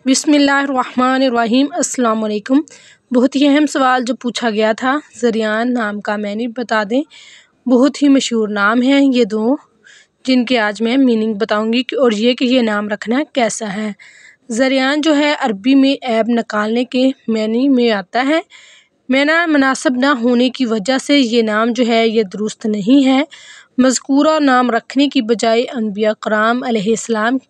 बिस्मिल्लाहिर्रहमानिर्रहीम। अस्सलाम वालेकुम। बहुत ही अहम सवाल जो पूछा गया था, ज़रियान नाम का मैंने बता दें। बहुत ही मशहूर नाम हैं ये दो, जिनके आज मैं मीनिंग बताऊंगी और ये कि ये नाम रखना कैसा है। ज़रियान जो है अरबी में ऐब निकालने के मानी में आता है। मैना मुनासिब ना होने की वजह से ये नाम जो है ये दुरुस्त नहीं है। मज़कूरा नाम रखने की बजाय अम्बिया कराम अलैहिस्सलाम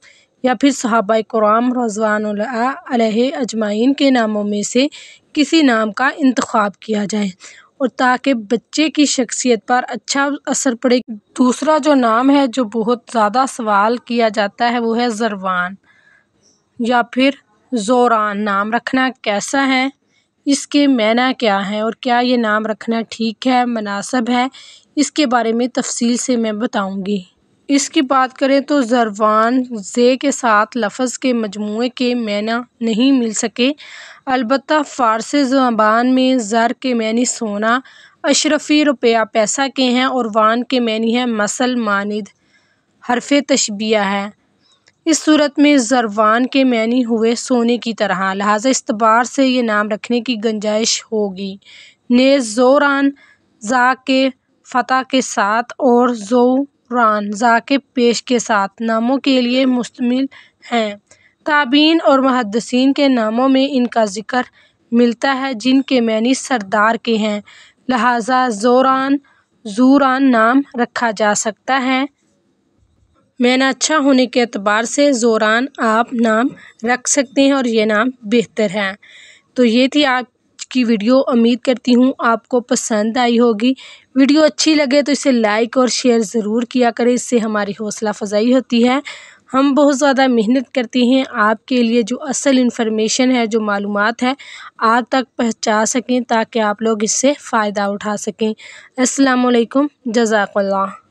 या फिर सहाबाए कराम रज़वानुल्लाह अलैहि अजमाइन के नामों में से किसी नाम का इंतखाब किया जाए और ताकि बच्चे की शख्सियत पर अच्छा असर पड़े। दूसरा जो नाम है जो बहुत ज़्यादा सवाल किया जाता है वो है ज़रवान या फिर ज़ोरान। नाम रखना कैसा है, इसके मायना क्या है और क्या ये नाम रखना ठीक है, मुनासिब है, इसके बारे में तफसील से मैं बताऊंगी। इसकी बात करें तो ज़रवान ज़े के साथ लफ्ज़ के मजमूए के माना नहीं मिल सके। अलबत्ता फ़ारसी ज़बान में ज़र के मानी सोना, अशरफ़ी रुपया पैसा के हैं और वान के मानी है मसल मानिद हरफ़े तशबिया है। इस सूरत में ज़रवान के मानी हुए सोने की तरह, लिहाजा इस एतबार से ये नाम रखने की गुंजाइश होगी। नेज़ ज़ोरान ज़ा के फ़तह के साथ और ज़ोरान ज़ा के पेश के साथ नामों के लिए मुश्तमिल हैं। ताबीन और मुहद्दिसीन के नामों में इनका ज़िक्र मिलता है जिनके मानी सरदार के हैं, लिहाजा ज़ोरान ज़ूरान नाम रखा जा सकता है। माना अच्छा होने के एतबार से ज़ोरान आप नाम रख सकते हैं और ये नाम बेहतर है। तो ये थी आज की वीडियो। उम्मीद करती हूँ आपको पसंद आई होगी। वीडियो अच्छी लगे तो इसे लाइक और शेयर ज़रूर किया करें, इससे हमारी हौसला अफजाई होती है। हम बहुत ज़्यादा मेहनत करते हैं आपके लिए जो असल इन्फॉर्मेशन है, जो मालूमात है आप तक पहुँचा सकें ताकि आप लोग इससे फ़ायदा उठा सकें। अस्सलाम वालेकुम, जज़ाकल्लाह।